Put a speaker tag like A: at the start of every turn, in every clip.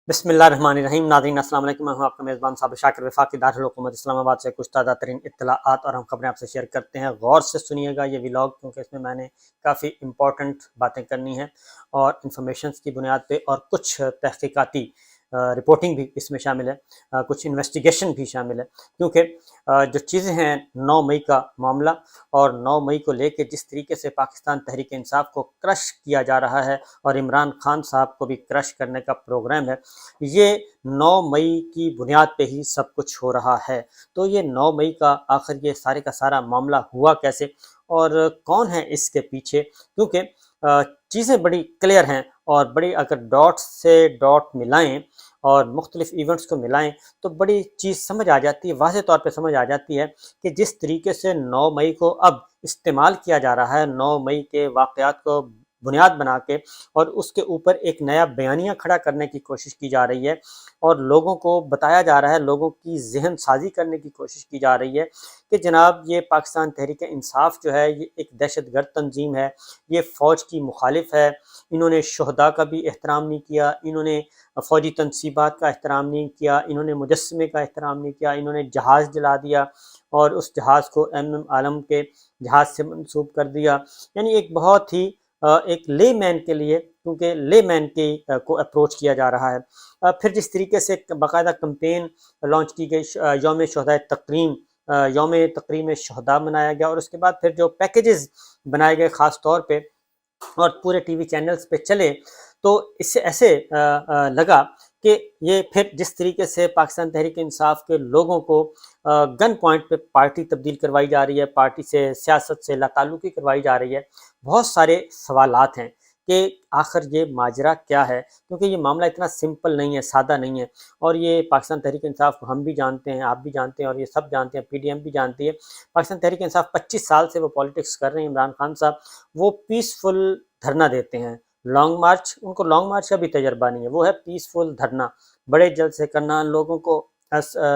A: بسم اللہ الرحمن الرحیم۔ ناظرین السلام علیکم، میں ہوں آپ کا میزبان صابر شاکر، وفاقی دارالحکومت اسلام آباد سے کچھ تازہ ترین اطلاعات اور ہم خبریں آپ سے شیئر کرتے ہیں۔ غور سے سنیے گا یہ ولاگ، کیونکہ اس میں نے کافی امپورٹنٹ باتیں کرنی ہیں اور انفارمیشنز کی بنیاد پہ، اور کچھ تحقیقاتی رپورٹنگ بھی اس میں شامل ہے، کچھ انویسٹیگیشن بھی شامل ہے، کیونکہ جو چیزیں ہیں 9 مئی کا معاملہ، اور 9 مئی کو لے کے جس طریقے سے پاکستان تحریک انصاف کو کرش کیا جا رہا ہے اور عمران خان صاحب کو بھی کرش کرنے کا پروگرام ہے، یہ 9 مئی کی بنیاد پہ ہی سب کچھ ہو رہا ہے۔ تو یہ 9 مئی کا آخر یہ سارے کا سارا معاملہ ہوا کیسے اور کون ہے اس کے پیچھے، کیونکہ چیزیں بڑی کلیئر ہیں، اور بڑی اگر ڈاٹ سے ڈاٹ ملائیں اور مختلف ایونٹس کو ملائیں تو بڑی چیز سمجھ آ جاتی ہے، واضح طور پہ سمجھ آ جاتی ہے کہ جس طریقے سے 9 مئی کو اب استعمال کیا جا رہا ہے، 9 مئی کے واقعات کو بنیاد بنا کے، اور اس کے اوپر ایک نیا بیانیہ کھڑا کرنے کی کوشش کی جا رہی ہے، اور لوگوں کو بتایا جا رہا ہے، لوگوں کی ذہن سازی کرنے کی کوشش کی جا رہی ہے کہ جناب یہ پاکستان تحریک انصاف جو ہے یہ ایک دہشت گرد تنظیم ہے، یہ فوج کی مخالف ہے، انہوں نے شہداء کا بھی احترام نہیں کیا، انہوں نے فوجی تنصیبات کا احترام نہیں کیا، انہوں نے مجسمے کا احترام نہیں کیا، انہوں نے جہاز جلا دیا اور اس جہاز کو ایم عالم کے جہاز سے منسوب کر دیا۔ یعنی ایک بہت ہی ایک لے مین کے لیے، کیونکہ لے مین کی کو اپروچ کیا جا رہا ہے۔ پھر جس طریقے سے باقاعدہ کمپین لانچ کی گئی، یوم شہداء تکریم، یوم تکریم شہداء منایا گیا، اور اس کے بعد پھر جو پیکیجز بنائے گئے خاص طور پہ اور پورے ٹی وی چینلز پہ چلے، تو اس سے ایسے لگا کہ یہ پھر جس طریقے سے پاکستان تحریک انصاف کے لوگوں کو گن پوائنٹ پہ پارٹی تبدیل کروائی جا رہی ہے، پارٹی سے، سیاست سے لا تعلقی کروائی جا رہی ہے، بہت سارے سوالات ہیں کہ آخر یہ ماجرا کیا ہے، کیونکہ یہ معاملہ اتنا سمپل نہیں ہے، سادہ نہیں ہے، اور یہ پاکستان تحریک انصاف کو ہم بھی جانتے ہیں، آپ بھی جانتے ہیں، اور یہ سب جانتے ہیں، پی ڈی ایم بھی جانتی ہے۔ پاکستان تحریک انصاف 25 سال سے وہ پالیٹکس کر رہے ہیں، عمران خان صاحب وہ پیسفل دھرنا دیتے ہیں، لانگ مارچ، ان کو لانگ مارچ کا بھی تجربہ نہیں ہے، وہ ہے پیسفل دھرنا، بڑے جلد سے کرنا، لوگوں کو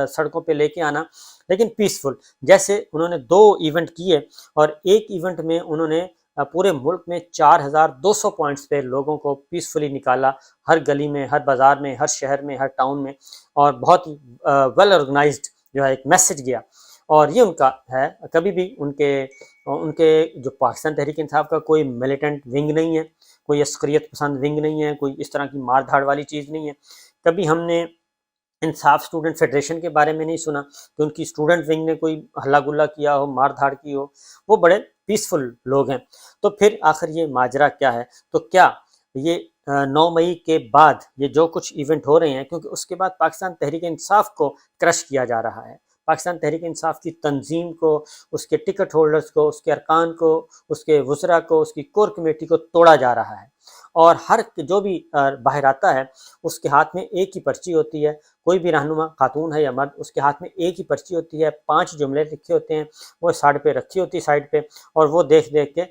A: سڑکوں پہ لے کے آنا، لیکن پیسفل۔ جیسے انہوں نے 2 ایونٹ کیے، اور ایک ایونٹ میں انہوں نے پورے ملک میں 4200 پوائنٹس پہ لوگوں کو پیسفلی نکالا، ہر گلی میں، ہر بازار میں، ہر شہر میں، ہر ٹاؤن میں، اور بہت ویل آرگنائزڈ جو ہے ایک میسج گیا، اور یہ ان کا ہے۔ کبھی بھی ان کے جو پاکستان تحریک انصاف کا کوئی ملیٹنٹ ونگ نہیں ہے، کوئی عسکریت پسند ونگ نہیں ہے، کوئی اس طرح کی مار دھاڑ والی چیز نہیں ہے۔ کبھی ہم نے انصاف اسٹوڈنٹ فیڈریشن کے بارے میں نہیں سنا کہ ان کی اسٹوڈنٹ ونگ نے کوئی ہلا گلا کیا ہو، مار دھاڑ کی ہو، وہ بڑے پیسفل لوگ ہیں۔ تو پھر آخر یہ ماجرا کیا ہے؟ تو کیا یہ 9 مئی کے بعد یہ جو کچھ ایونٹ ہو رہے ہیں، کیونکہ اس کے بعد پاکستان تحریک انصاف کو کرش کیا جا رہا ہے، پاکستان تحریک انصاف کی تنظیم کو، اس کے ٹکٹ ہولڈرز کو، اس کے ارکان کو، اس کے وزراء کو، اس کی کور کمیٹی کو توڑا جا رہا ہے، اور ہر جو بھی باہر آتا ہے اس کے ہاتھ میں ایک ہی پرچی ہوتی ہے، کوئی بھی رہنما خاتون ہے یا مرد، اس کے ہاتھ میں ایک ہی پرچی ہوتی ہے، 5 جملے لکھے ہوتے ہیں، وہ سائڈ پہ رکھی ہوتی ہے، سائڈ پہ، اور وہ دیکھ دیکھ کے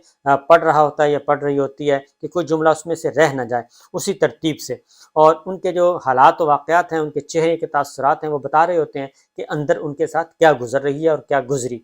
A: پڑھ رہا ہوتا ہے یا پڑھ رہی ہوتی ہے کہ کوئی جملہ اس میں سے رہ نہ جائے، اسی ترتیب سے، اور ان کے جو حالات و واقعات ہیں، ان کے چہرے کے تاثرات ہیں، وہ بتا رہے ہوتے ہیں کہ اندر ان کے ساتھ کیا گزر رہی ہے اور کیا گزری۔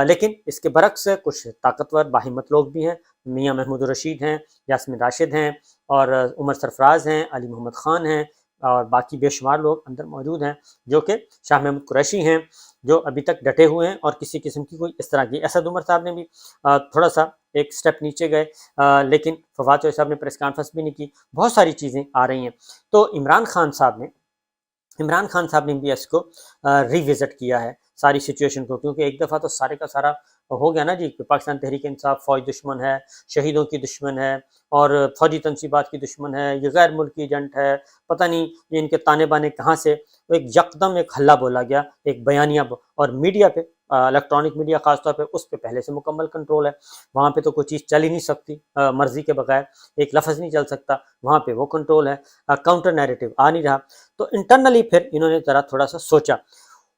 A: لیکن اس کے برعکس کچھ طاقتور باہمت لوگ بھی ہیں، میاں محمود الرشید ہیں، یاسمین راشد ہیں، اور عمر سرفراز ہیں، علی محمد خان ہیں، اور باقی بے شمار لوگ اندر موجود ہیں، جو کہ شاہ محمود قریشی ہیں، جو ابھی تک ڈٹے ہوئے ہیں، اور کسی قسم کی کوئی اس طرح کی، اسد عمر صاحب نے بھی تھوڑا سا ایک سٹیپ نیچے گئے، لیکن فواد چوہدری صاحب نے پریس کانفرنس بھی نہیں کی۔ بہت ساری چیزیں آ رہی ہیں۔ تو عمران خان صاحب نے بھی اس کو ریوزٹ کیا ہے ساری سچویشن کو، کیونکہ ایک دفعہ تو سارے کا سارا ہو گیا نا جی کہ پاکستان تحریک انصاف فوج دشمن ہے، شہیدوں کی دشمن ہے، اور فوجی تنصیبات کی دشمن ہے، یہ غیر ملکی ایجنٹ ہے، پتہ نہیں یہ ان کے تانے بانے کہاں سے، وہ ایک یکدم ایک ہلا بولا گیا، ایک بیانیہ اور میڈیا پہ، الیکٹرانک میڈیا خاص طور پہ، اس پہ پہلے سے مکمل کنٹرول ہے، وہاں پہ تو کوئی چیز چل ہی نہیں سکتی مرضی کے بغیر، ایک لفظ نہیں چل سکتا، وہاں پہ وہ کنٹرول ہے، کاؤنٹر نیریٹو آ نہیں رہا۔ تو انٹرنلی پھر انہوں نے ذرا تھوڑا سا سوچا،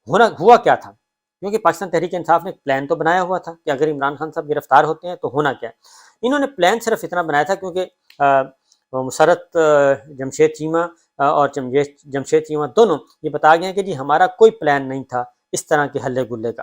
A: ہوا کیا تھا، کیونکہ پاکستان تحریک انصاف نے پلان تو بنایا ہوا تھا کہ اگر عمران خان صاحب گرفتار ہوتے ہیں تو ہونا کیا ہے۔ انہوں نے پلان صرف اتنا بنایا تھا، کیونکہ مسرت جمشید چیمہ اور جمشید چیمہ دونوں یہ بتا گئے ہیں کہ جی ہمارا کوئی پلان نہیں تھا اس طرح کے ہلے گلے کا،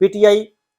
A: PTI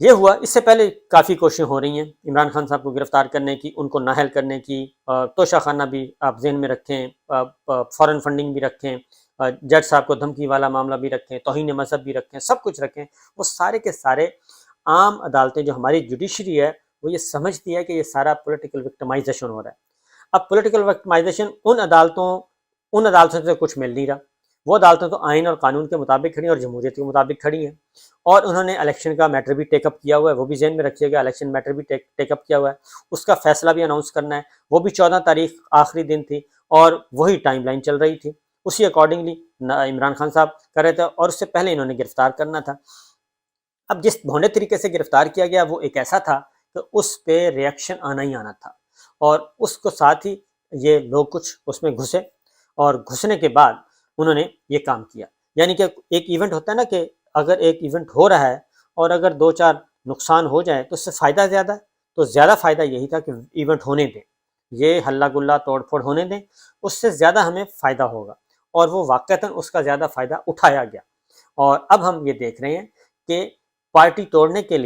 A: یہ ہوا. اس سے پہلے کافی کوششیں ہو رہی ہیں عمران خان صاحب کو گرفتار کرنے کی، ان کو نااہل کرنے کی. توشہ خانہ بھی آپ ذہن میں رکھیں، فورن فنڈنگ بھی رکھیں، جج صاحب کو دھمکی والا معاملہ بھی رکھیں، توہین مذہب بھی رکھیں، سب کچھ رکھیں. وہ سارے کے سارے عام عدالتیں جو ہماری جوڈیشری ہے وہ یہ سمجھتی ہے کہ یہ سارا پولیٹیکل وکٹمائزیشن ہو رہا ہے. اب پولیٹیکل وکٹمائزیشن ان عدالتوں سے کچھ مل نہیں رہا. وہ عدالتیں تو آئین اور قانون کے مطابق کھڑی ہیں اور جمہوریت کے مطابق کھڑی ہیں. اور انہوں نے الیکشن کا میٹر بھی ٹیک اپ کیا ہوا ہے، وہ بھی ذہن میں رکھیے گا. الیکشن میٹر بھی ٹیک اپ کیا ہوا ہے، اس کا فیصلہ بھی اناؤنس کرنا ہے. وہ بھی 14 تاریخ آخری دن تھی اور وہی ٹائم لائن چل رہی تھی. اسی اکارڈنگلی عمران خان صاحب کر رہے تھے اور اس سے پہلے انہوں نے گرفتار کرنا تھا. اب جس بھونے طریقے سے گرفتار کیا گیا وہ ایک ایسا تھا کہ اس پہ ریئیکشن آنا ہی آنا تھا، اور اس کو ساتھ ہی یہ لوگ کچھ اس میں گھسے، اور گھسنے کے بعد انہوں نے یہ کام کیا. یعنی کہ ایک ایونٹ ہوتا ہے نا کہ اگر ایک ایونٹ ہو رہا ہے اور اگر 2-4 نقصان ہو جائے تو اس سے فائدہ زیادہ ہے، تو زیادہ فائدہ یہی تھا کہ ایونٹ ہونے دیں، یہ ہلہ گلہ توڑ پھوڑ ہونے دیں، اس سے زیادہ ہمیں فائدہ ہوگا. اور وہ واقعتاً اس کا زیادہ فائدہ اٹھایا گیا. اور اب ہم یہ دیکھ رہے ہیں کہ پارٹی توڑنے کے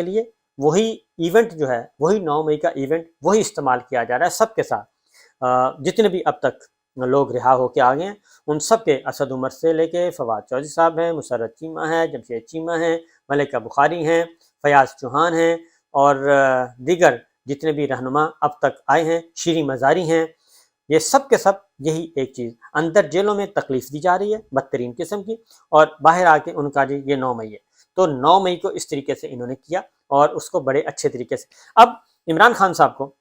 A: لیے وہی ایونٹ جو ہے، وہی 9 مئی کا ایونٹ وہی استعمال کیا جا رہا ہے سب کے ساتھ. جتنے بھی اب تک لوگ رہا ہو کے آگے ہیں ان سب کے، اسد عمر سے لے کے فواد چودھری صاحب ہیں، مسرت چیمہ ہیں، جمشید چیمہ ہیں، ملکہ بخاری ہیں، فیاض چوہان ہیں، اور دیگر جتنے بھی رہنما اب تک آئے ہیں، شیریں مزاری ہیں، یہ سب کے سب یہی ایک چیز. اندر جیلوں میں تکلیف دی جا رہی ہے بدترین قسم کی، اور باہر آ کے ان کا جی یہ 9 مئی ہے. تو 9 مئی کو اس طریقے سے انہوں نے کیا اور اس کو بڑے اچھے طریقے سے. اب عمران خان صاحب کو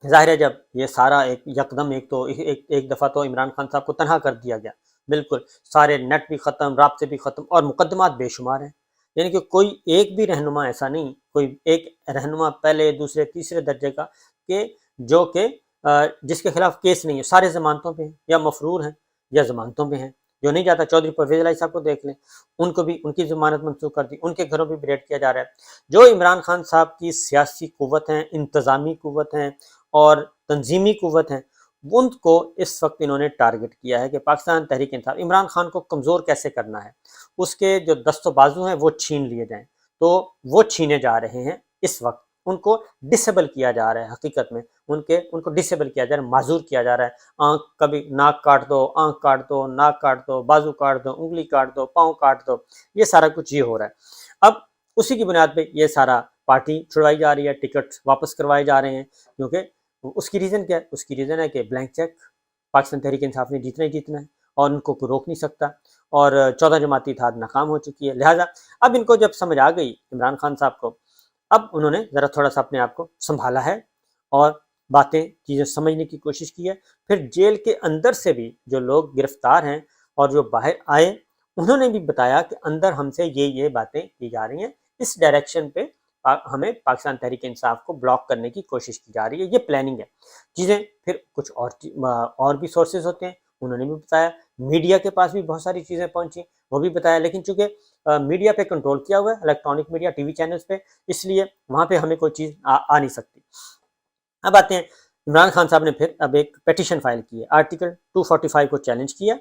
A: ظاہر ہے جب یہ سارا ایک دفعہ تو عمران خان صاحب کو تنہا کر دیا گیا، بالکل سارے نیٹ بھی ختم، رابطے بھی ختم، اور مقدمات بے شمار ہیں. یعنی کہ کوئی ایک بھی رہنما ایسا نہیں، کوئی ایک رہنما پہلے دوسرے تیسرے درجے کا کہ جو کہ جس کے خلاف کیس نہیں ہے، سارے ضمانتوں پہ ہیں یا مفرور ہیں یا ضمانتوں پہ ہیں. جو نہیں جاتا، چودھری پرویز الہی صاحب کو دیکھ لیں، ان کو بھی ان کی ضمانت منسوخ کر دی، ان کے گھروں پہ بھی ریڈ کیا جا رہا ہے. جو عمران خان صاحب کی سیاسی قوت ہیں، انتظامی قوت ہیں اور تنظیمی قوت ہیں، ان کو اس وقت انہوں نے ٹارگٹ کیا ہے کہ پاکستان تحریک انصاف عمران خان کو کمزور کیسے کرنا ہے، اس کے جو دست و بازو ہیں وہ چھین لیے جائیں. تو وہ چھینے جا رہے ہیں اس وقت، ان کو ڈسیبل کیا جا رہا ہے. حقیقت میں ان کو ڈسیبل کیا جا رہا ہے، معذور کیا جا رہا ہے. آنکھ کبھی ناک کاٹ دو، آنکھ کاٹ دو، ناک کاٹ دو، بازو کاٹ دو، انگلی کاٹ دو، پاؤں کاٹ دو، یہ سارا کچھ یہ ہو رہا ہے. اب اسی کی بنیاد پہ یہ سارا پارٹی چھڑوائی جا رہی ہے، ٹکٹ واپس کروائے جا رہے ہیں، کیونکہ اس کی ریزن کیا ہے؟ اس کی ریزن ہے کہ بلینک چیک پاکستان تحریک انصاف نے جیتنا ہی جیتنا ہے اور ان کو کوئی روک نہیں سکتا، اور 14 جماعتی اتحاد ناکام ہو چکی ہے. لہٰذا اب ان کو جب سمجھ آ گئی عمران خان صاحب کو، اب انہوں نے ذرا تھوڑا سا اپنے آپ کو سنبھالا ہے اور چیزیں سمجھنے کی کوشش کی ہے. پھر جیل کے اندر سے بھی جو لوگ گرفتار ہیں اور جو باہر آئے، انہوں نے بھی بتایا کہ اندر ہم سے یہ باتیں کی جا رہی ہیں، اس ڈائریکشن پہ ہمیں پاکستان تحریک انصاف کو بلاک کرنے کی کوشش کی جا رہی ہے، یہ پلاننگ ہے. چیزیں پھر کچھ اور بھی سورسز ہوتے ہیں، انہوں نے بھی بتایا. میڈیا کے پاس بھی بہت ساری چیزیں پہنچی، وہ بھی بتایا. لیکن چونکہ میڈیا پہ کنٹرول کیا ہوا ہے، electronic media, T V channels پہ، اس لیے وہاں پہ ہمیں کوئی چیز آ نہیں سکتی. اب آتے ہیں، عمران خان صاحب نے پھر اب ایک پیٹیشن فائل کی ہے، آرٹیکل 245 کو چیلنج کیا،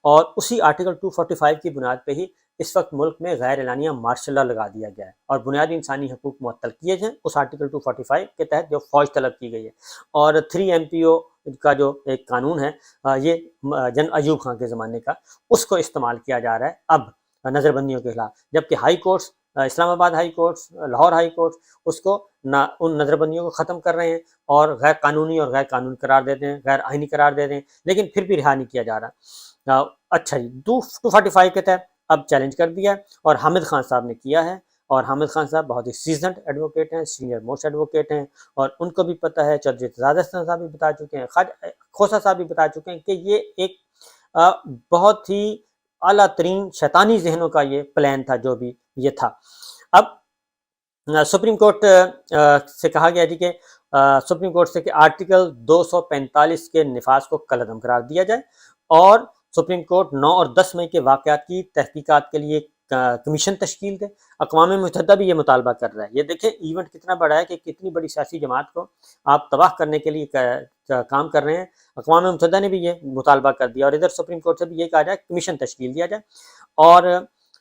A: اور اسی آرٹیکل 245 کی بنیاد پہ ہی اس وقت ملک میں غیر اعلانیہ مارشل لا لگا دیا گیا ہے اور بنیادی انسانی حقوق معطل کیے ہیں اس آرٹیکل 245 کے تحت جو فوج طلب کی گئی ہے. اور 3 MPO کا جو ایک قانون ہے، یہ جن ایوب خان کے زمانے کا، اس کو استعمال کیا جا رہا ہے اب نظر بندیوں کے خلاف، جبکہ high courts, Islamabad high courts, Lahore high courts, اس کو ان نظر بندیوں کو ختم کر رہے ہیں اور غیر قانونی اور غیر قانون قرار دیتے ہیں، غیر آئینی قرار دیتے ہیں، لیکن پھر بھی رہا نہیں کیا جا رہا. اچھا جی، 245 کے تحت اب چیلنج کر دیا ہے اور حامد خان صاحب نے کیا ہے. اور حامد خان صاحب بہت ہی سیزنڈ ایڈوکیٹ ہیں، سینئر موسٹ ایڈوکیٹ ہیں، اور ان کو بھی پتہ ہے، چودھری اعتزاز احسن صاحب بھی بتا چکے ہیں، کھوسہ صاحب بھی بتا چکے ہیں کہ یہ ایک بہت ہی اعلیٰ ترین شیطانی ذہنوں کا یہ پلان تھا جو بھی یہ تھا. اب سپریم کورٹ سے کہا گیا جی کہ سپریم کورٹ سے کہ آرٹیکل 245 کے نفاذ کو کالعدم قرار دیا جائے، اور سپریم کورٹ 9 اور 10 مئی کے واقعات کی تحقیقات کے لیے کمیشن تشکیل دے. اقوام متحدہ بھی یہ مطالبہ کر رہا ہے. یہ دیکھیں ایونٹ کتنا بڑا ہے کہ کتنی بڑی سیاسی جماعت کو آپ تباہ کرنے کے لیے کام کر رہے ہیں. اقوام متحدہ نے بھی یہ مطالبہ کر دیا، اور ادھر سپریم کورٹ سے بھی یہ کہا جائے کمیشن تشکیل دیا جائے. اور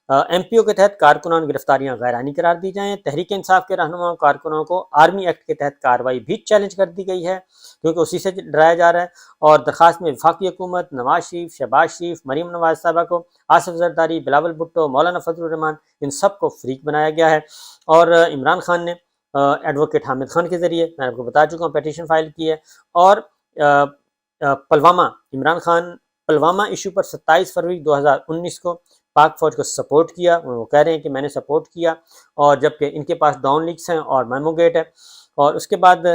A: ایم پی او کے تحت کارکنان گرفتاریاں غیر آئینی قرار دی جائیں. تحریک انصاف کے رہنما کارکنوں کو آرمی ایکٹ کے تحت کارروائی بھی چیلنج کر دی گئی ہے کیونکہ اسی سے ڈرایا جا رہا ہے. اور درخواست میں وفاقی حکومت، نواز شریف، شہباز شریف، مریم نواز صاحبہ کو، آصف زرداری، بلاول بھٹو، مولانا فضل الرحمان، ان سب کو فریق بنایا گیا ہے. اور عمران خان نے ایڈوکیٹ حامد خان کے ذریعے، میں آپ کو بتا چکا ہوں، پیٹیشن فائل کی ہے. اور پلوامہ، عمران خان پلوامہ ایشو پر 27 فروری 2019 کو پاک فوج کو سپورٹ کیا. وہ کہہ رہے ہیں کہ میں نے سپورٹ کیا، اور جبکہ ان کے پاس ڈاؤن لیکس ہیں اور میمو گیٹ ہے. اور اس کے بعد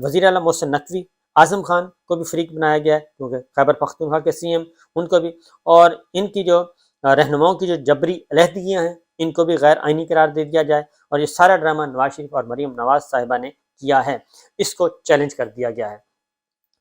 A: وزیر اعلیٰ محسن نقوی، اعظم خان کو بھی فریق بنایا گیا ہے کیونکہ خیبر پختونخوا کے سی ایم، ان کو بھی. اور ان کی جو رہنماؤں کی جو جبری علیحدگیاں ہیں ان کو بھی غیر آئینی قرار دے دیا جائے. اور یہ سارا ڈرامہ نواز شریف اور مریم نواز صاحبہ نے کیا ہے، اس کو چیلنج کر دیا گیا ہے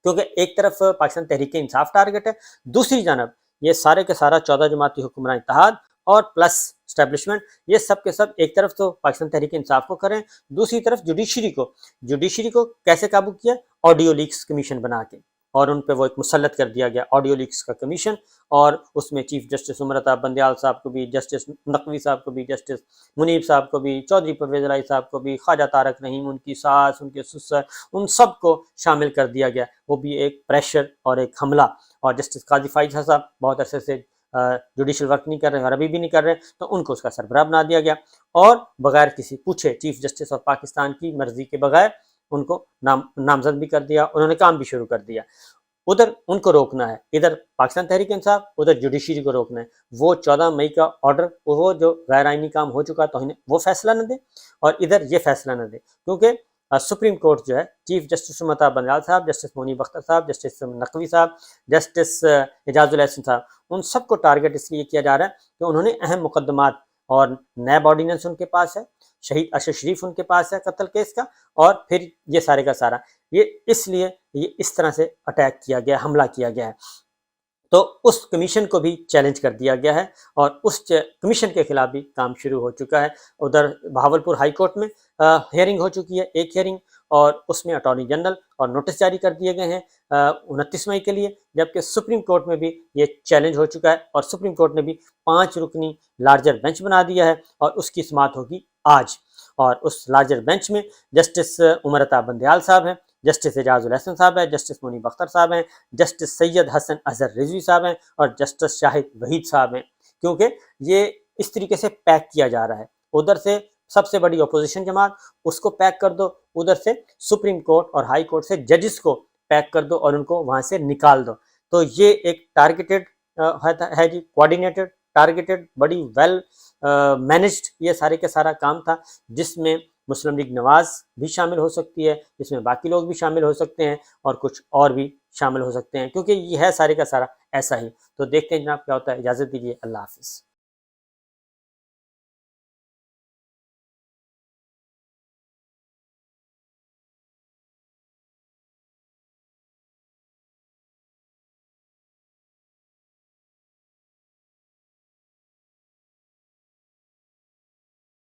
A: کیونکہ ایک طرف پاکستان تحریک انصاف ٹارگٹ ہے، دوسری جانب یہ سارے کے سارا 14 جماعتی حکمران اتحاد اور پلس اسٹیبلشمنٹ، یہ سب کے سب ایک طرف تو پاکستان تحریک انصاف کو کریں، دوسری طرف جوڈیشری کو کیسے قابو کیا؟ آڈیو لیکس کمیشن بنا کے، اور ان پہ وہ ایک مسلط کر دیا گیا آڈیو لیکس کا کمیشن. اور اس میں چیف جسٹس عمر عطا بندیال صاحب کو بھی، جسٹس نقوی صاحب کو بھی، جسٹس منیب صاحب کو بھی، چودھری پرویز الہی صاحب کو بھی، خواجہ طارق رحیم، ان کی ساس، ان کے سسر، ان سب کو شامل کر دیا گیا. وہ بھی ایک پریشر اور ایک حملہ. اور جسٹس قاضی فائز صاحب بہت عرصے سے جوڈیشل ورک نہیں کر رہے اور ابھی بھی نہیں کر رہے، تو ان کو اس کا سربراہ بنا دیا گیا. اور بغیر کسی پوچھے چیف جسٹس اور پاکستان کی مرضی کے بغیر ان کو نامزد بھی کر دیا، انہوں نے کام بھی شروع کر دیا. ادھر ان کو روکنا ہے، ادھر پاکستان تحریک انصاف، ادھر جوڈیشری کو روکنا ہے. وہ 14 مئی کا آرڈر، وہ جو غیر آئینی کام ہو چکا تو وہ فیصلہ نہ دے، اور ادھر یہ فیصلہ نہ دے کیونکہ سپریم کورٹ جو ہے، چیف جسٹس عمر عطا بندیال صاحب، جسٹس منیب اختر صاحب، جسٹس نقوی صاحب، جسٹس اعجاز الاحسن صاحب، ان سب کو ٹارگٹ اس لیے کیا جا رہا ہے کہ انہوں نے اہم مقدمات اور نیب آرڈیننس ان کے پاس ہے، شہید ارشد شریف ان کے پاس ہے قتل کیس کا، اور پھر یہ سارے کا سارا یہ اس لیے یہ اس طرح سے اٹیک کیا گیا، حملہ کیا گیا ہے. تو اس کمیشن کو بھی چیلنج کر دیا گیا ہے اور اس کمیشن کے خلاف بھی کام شروع ہو چکا ہے. ادھر بہاولپور ہائی کورٹ میں ہیئرنگ ہو چکی ہے، ایک ہیئرنگ، اور اس میں اٹارنی جنرل اور نوٹس جاری کر دیے گئے ہیں 29 مئی کے لیے، جبکہ سپریم کورٹ میں بھی یہ چیلنج ہو چکا ہے اور سپریم کورٹ نے بھی 5 رکنی لارجر بینچ بنا دیا ہے اور اس کی سماعت ہوگی آج. اور اس لارجر بینچ میں جسٹس عمر عطا بندیال صاحب ہیں، جسٹس اعجاز الاحسن صاحب ہیں، جسٹس منیب اختر صاحب ہیں، جسٹس سید حسن اظہر رضوی صاحب ہیں، اور جسٹس شاہد وحید صاحب ہیں. کیونکہ یہ اس طریقے سے پیک کیا جا رہا ہے، ادھر سے سب سے بڑی اپوزیشن جماعت اس کو پیک کر دو، ادھر سے سپریم کورٹ اور ہائی کورٹ سے ججز کو پیک کر دو اور ان کو وہاں سے نکال دو. تو یہ ایک ٹارگیٹڈ ہے جی، کوآرڈینیٹڈ، ٹارگیٹڈ، بڑی ویل مینجڈ یہ سارے کا سارا کام تھا، جس میں مسلم لیگ نواز بھی شامل ہو سکتی ہے، جس میں باقی لوگ بھی شامل ہو سکتے ہیں اور کچھ اور بھی شامل ہو سکتے ہیں، کیونکہ یہ ہے سارے کا سارا ایسا ہی. تو دیکھتے ہیں جناب کیا ہوتا ہے. اجازت دیجیے، اللہ حافظ.